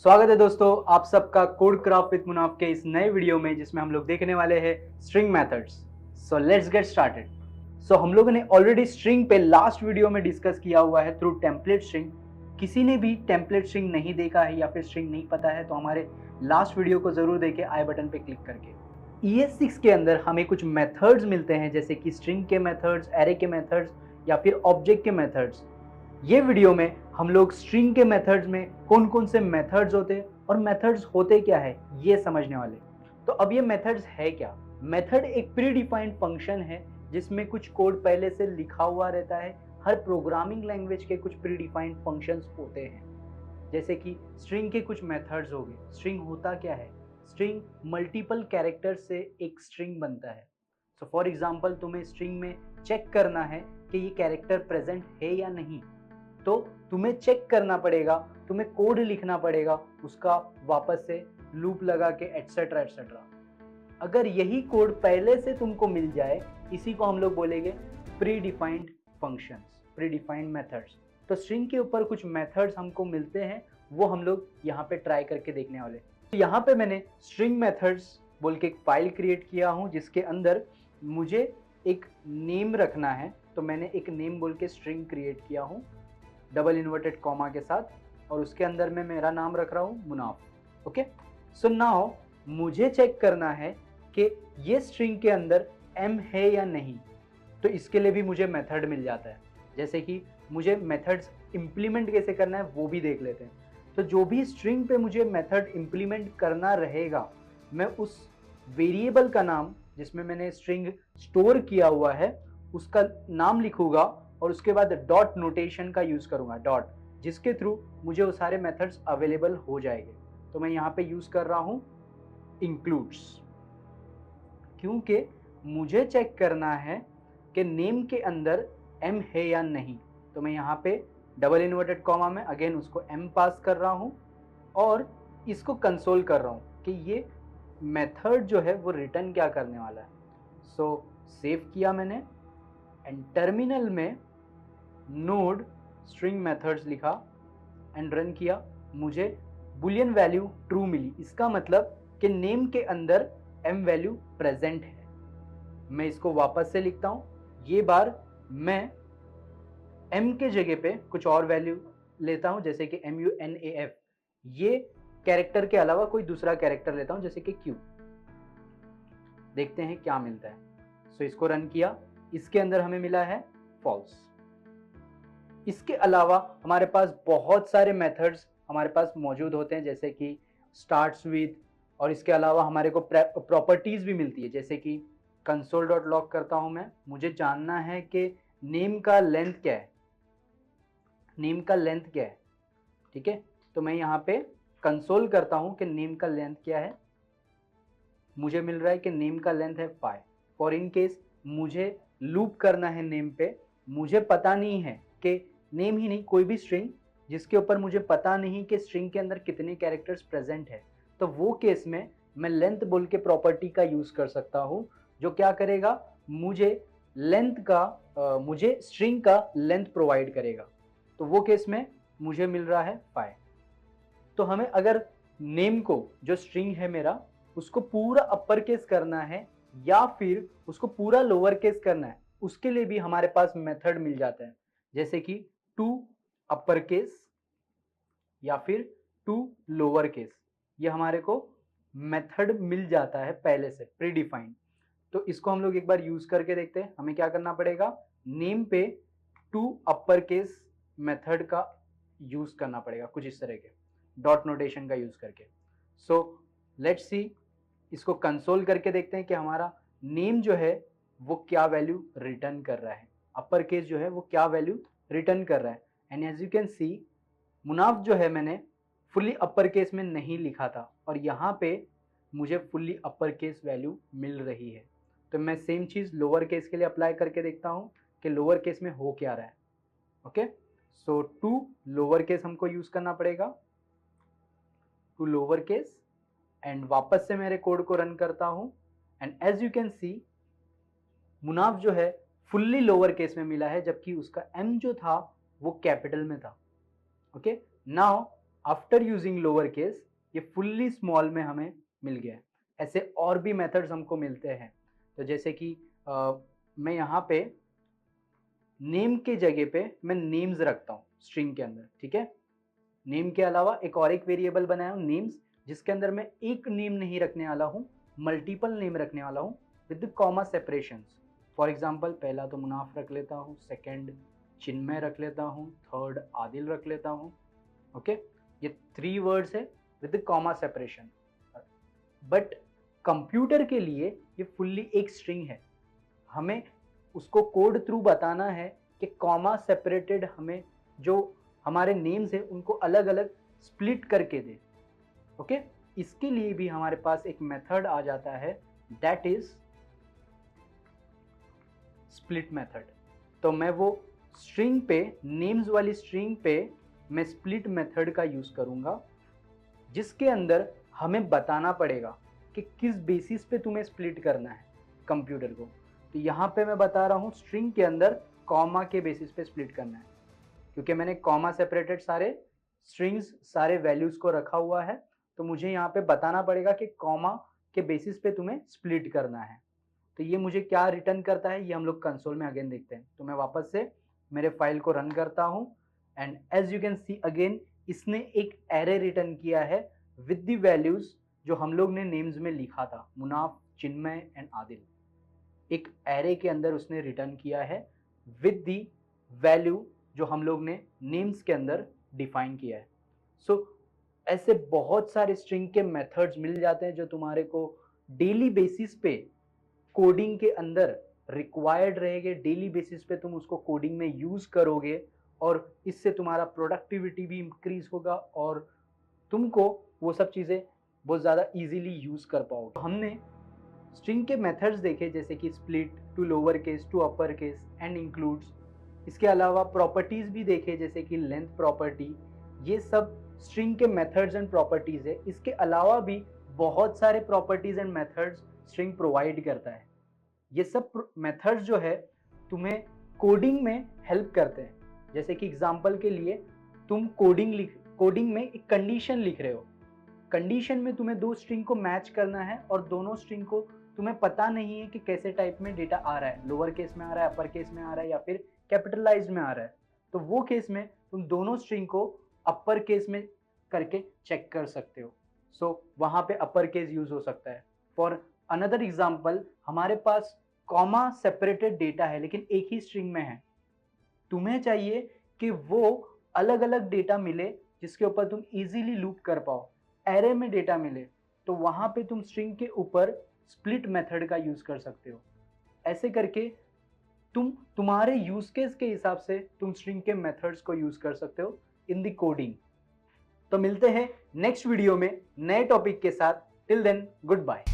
स्वागत है दोस्तों आप सबका कोड क्राफ्ट विद मुनाफ के इस नए वीडियो में, जिसमें हम लोग देखने वाले हैं string methods. So let's get started. So हम लोगों ने ऑलरेडी स्ट्रिंग पे लास्ट वीडियो में डिस्कस किया हुआ है थ्रू टेम्पलेट स्ट्रिंग। किसी ने भी टेम्पलेट स्ट्रिंग नहीं देखा है या फिर स्ट्रिंग नहीं पता है तो हमारे लास्ट वीडियो को जरूर देखें आई बटन पे क्लिक करके। ES6 के अंदर हमें कुछ मेथड्स मिलते हैं, जैसे कि स्ट्रिंग के मेथड्स, एरे के मेथड्स या फिर ऑब्जेक्ट के मेथड्स। ये वीडियो में हम लोग स्ट्रिंग के मेथड्स में कौन कौन से मेथड्स होते हैं और मेथड्स होते क्या है ये समझने वाले। तो अब ये मेथड्स है क्या? मेथड एक प्री डिफाइंड फंक्शन है जिसमें कुछ कोड पहले से लिखा हुआ रहता है। हर प्रोग्रामिंग लैंग्वेज के कुछ प्री डिफाइंड फंक्शंस होते हैं, जैसे कि स्ट्रिंग के कुछ मेथड्स हो गए। स्ट्रिंग होता क्या है? स्ट्रिंग मल्टीपल कैरेक्टर से एक स्ट्रिंग बनता है। सो फॉर एग्जांपल तुम्हें स्ट्रिंग में चेक करना है कि ये कैरेक्टर प्रेजेंट है या नहीं, तो तुम्हें चेक करना पड़ेगा, तुम्हें कोड लिखना पड़ेगा उसका वापस से लूप लगा के एटसेट्रा एटसेट्रा। अगर यही कोड पहले से तुमको मिल जाए, इसी को हम लोग बोलेंगे pre defined functions, pre defined methods. तो स्ट्रिंग के ऊपर कुछ मेथड्स हमको मिलते हैं, वो हम लोग यहाँ पे ट्राई करके देखने वाले। तो यहाँ पे मैंने स्ट्रिंग मेथड्स बोल के एक फाइल क्रिएट किया हूँ जिसके अंदर मुझे एक नेम रखना है। तो मैंने एक नेम बोल के स्ट्रिंग क्रिएट किया हूँ डबल इन्वर्टेड कॉमा के साथ, और उसके अंदर मैं मेरा नाम रख रहा हूँ मुनाफ। ओके, सो नाउ मुझे चेक करना है कि ये स्ट्रिंग के अंदर m है या नहीं। तो इसके लिए भी मुझे मेथड मिल जाता है, जैसे कि मुझे मेथड्स इम्प्लीमेंट कैसे करना है वो भी देख लेते हैं। तो जो भी स्ट्रिंग पे मुझे मेथड इम्प्लीमेंट करना रहेगा, मैं उस वेरिएबल का नाम जिसमें मैंने स्ट्रिंग स्टोर किया हुआ है उसका नाम लिखूंगा और उसके बाद डॉट नोटेशन का यूज करूंगा, डॉट, जिसके थ्रू मुझे वो सारे मेथड्स अवेलेबल हो जाएंगे। तो मैं यहाँ पे यूज कर रहा हूँ इंक्लूड्स, क्योंकि मुझे चेक करना है कि नेम के अंदर m है या नहीं। तो मैं यहाँ पे डबल इन्वर्टेड कॉमा में अगेन उसको m पास कर रहा हूँ और इसको कंसोल कर रहा हूँ कि ये मेथड जो है वो रिटर्न क्या करने वाला है। सो सेव किया मैंने एंड टर्मिनल में नोड स्ट्रिंग मेथड्स लिखा एंड रन किया। मुझे बुलियन वैल्यू ट्रू मिली। इसका मतलब कि नेम के अंदर m वैल्यू प्रेजेंट है। मैं इसको वापस से लिखता हूँ। ये बार मैं m के जगह पे कुछ और वैल्यू लेता हूँ, जैसे कि MUNAF। ये कैरेक्टर के अलावा कोई दूसरा कैरेक्टर लेता हूँ, जैसे कि Q। देखते हैं क्या मिलता है। सो इसको रन किया, इसके अंदर हमें मिला है फॉल्स। इसके अलावा हमारे पास बहुत सारे मेथड्स हमारे पास मौजूद होते हैं, जैसे कि स्टार्ट्स विद, और इसके अलावा हमारे को प्रॉपर्टीज भी मिलती है, जैसे कि कंसोल डॉट लॉग करता हूं मैं। मुझे जानना है कि नेम का लेंथ क्या है, नेम का लेंथ क्या है, ठीक है। तो मैं यहाँ पे कंसोल करता हूं कि नेम का लेंथ क्या है। मुझे मिल रहा है कि नेम का लेंथ है 5। फॉर इन केस मुझे लूप करना है नेम पे, मुझे पता नहीं है कि नेम ही नहीं, कोई भी स्ट्रिंग जिसके ऊपर मुझे पता नहीं कि स्ट्रिंग के अंदर कितने कैरेक्टर्स प्रेजेंट है, तो वो केस में मैं लेंथ बोल के प्रॉपर्टी का यूज कर सकता हूँ, जो क्या करेगा, मुझे लेंथ का मुझे स्ट्रिंग का लेंथ प्रोवाइड करेगा। तो वो केस में मुझे मिल रहा है 5। तो हमें अगर नेम को, जो स्ट्रिंग है मेरा, उसको पूरा अपर केस करना है या फिर उसको पूरा लोअर केस करना है, उसके लिए भी हमारे पास मेथड मिल जाता है, जैसे कि टू अपर केस या फिर टू लोअर केस। ये हमारे को मेथड मिल जाता है पहले से प्री डिफाइंड। तो इसको हम लोग एक बार यूज करके देखते हैं। हमें क्या करना पड़ेगा, नेम पे टू अपर केस मेथड का यूज करना पड़ेगा, कुछ इस तरह के डॉट नोटेशन का यूज करके। सो लेट्स सी, इसको कंसोल करके देखते हैं कि हमारा नेम जो है वो क्या वैल्यू रिटर्न कर रहा है, अपर केस जो है वो क्या वैल्यू रिटर्न कर रहा है। And as you can see, मुनाफ जो है मैंने फुल्ली अपर केस में नहीं लिखा था और यहाँ पे मुझे फुल्ली अपर केस वैल्यू मिल रही है। तो मैं सेम चीज़ लोअर केस के लिए अप्लाई करके देखता हूँ कि लोअर केस में हो क्या रहा है। Okay, so to lower case हमको यूज करना पड़ेगा, टू लोअर केस, एंड वापस से मेरे कोड को रन करता हूँ। And as you can see, मुनाफ जो है फुल्ली लोअर केस में मिला है, जबकि उसका m जो था वो कैपिटल में था। Okay, now after using lower case ये फुल्ली स्मॉल में हमें मिल गया है। ऐसे और भी मेथड्स हमको मिलते हैं। तो जैसे कि मैं यहाँ पे नेम के जगह पे मैं नेम्स रखता हूँ स्ट्रिंग के अंदर, ठीक है। नेम के अलावा एक वेरिएबल बनाया हूँ नेम्स, जिसके अंदर मैं एक नेम नहीं रखने वाला हूँ, मल्टीपल नेम रखने वाला हूँ with comma separations. For example पहला तो मुनाफ रख लेता हूँ, सेकंड चिन्मय रख लेता हूँ, थर्ड आदिल रख लेता हूँ। ओके, ये 3 वर्ड्स है with comma separation. But computer के लिए ये फुल्ली एक स्ट्रिंग है। हमें उसको कोड थ्रू बताना है कि कॉमा सेपरेटेड हमें जो हमारे नेम्स है उनको अलग अलग स्प्लिट करके दे। ओके, इसके लिए भी हमारे पास एक मेथड आ जाता है, दैट इज स्प्लिट मेथड। तो मैं वो स्ट्रिंग पे, नेम्स वाली स्ट्रिंग पे मैं स्प्लिट मेथड का यूज करूंगा, जिसके अंदर हमें बताना पड़ेगा कि किस बेसिस पे तुम्हें स्प्लिट करना है कंप्यूटर को। तो यहाँ पे मैं बता रहा हूँ स्ट्रिंग के अंदर कॉमा के बेसिस पे स्प्लिट करना है, क्योंकि मैंने कॉमा सेपरेटेड सारे स्ट्रिंग्स, सारे वैल्यूज को रखा हुआ है। तो मुझे यहाँ पे बताना पड़ेगा कि कॉमा के बेसिस पे तुम्हें स्प्लिट करना है। तो ये मुझे क्या रिटर्न करता है, ये हम लोग कंसोल में अगेन देखते हैं। तो मैं वापस से मेरे फाइल को रन करता हूँ and as you can see again इसने एक एरे रिटर्न किया है विद द वैल्यूज जो हम लोग ने नेम्स में लिखा था, मुनाफ, चिन्मय एंड आदिल। एक एरे के अंदर उसने रिटर्न किया है विद द वैल्यू जो हम लोग ने नेम्स के अंदर डिफाइन किया है। सो ऐसे बहुत सारे स्ट्रिंग के मेथड्स मिल जाते हैं जो तुम्हारे को डेली बेसिस पे कोडिंग के अंदर रिक्वायर्ड रहेंगे। डेली बेसिस पे तुम उसको कोडिंग में यूज करोगे और इससे तुम्हारा प्रोडक्टिविटी भी इंक्रीज होगा और तुमको वो सब चीज़ें बहुत ज़्यादा इजीली यूज कर पाओगे। हमने स्ट्रिंग के मेथड्स देखे, जैसे कि split, to lower case, to upper case and includes. इसके अलावा प्रॉपर्टीज भी देखे, जैसे कि लेंथ प्रॉपर्टी। ये सब स्ट्रिंग के मेथड्स एंड प्रॉपर्टीज है। इसके अलावा भी बहुत सारे properties and methods string provide करता है। ये सब मेथड्स जो है तुम्हें कोडिंग में हेल्प करते हैं। जैसे कि एग्जांपल के लिए तुम कोडिंग में एक कंडीशन लिख रहे हो। कंडीशन में तुम्हें 2 स्ट्रिंग को मैच करना है और दोनों स्ट्रिंग को तुम्हें पता नहीं है कि कैसे टाइप में डेटा आ रहा है, लोअर केस में आ रहा है, अपर केस में आ रहा है या फिर कैपिटलाइज्ड में आ रहा है। तो वो केस में तुम दोनों स्ट्रिंग को अपर केस में करके चेक कर सकते हो। सो वहां पे अपर केस यूज हो सकता है। फॉर अनदर एग्जांपल, हमारे पास कॉमा सेपरेटेड डेटा है लेकिन एक ही स्ट्रिंग में है। तुम्हें चाहिए कि वो अलग अलग डेटा मिले जिसके ऊपर तुम इजीली लूप कर पाओ, एरे में डेटा मिले, तो वहां पे तुम स्ट्रिंग के ऊपर स्प्लिट मेथड का यूज कर सकते हो। ऐसे करके तुम्हारे यूज केस के हिसाब से तुम स्ट्रिंग के मेथड्स को यूज कर सकते हो इन द कोडिंग। तो मिलते हैं नेक्स्ट वीडियो में नए टॉपिक के साथ। Till then, good bye.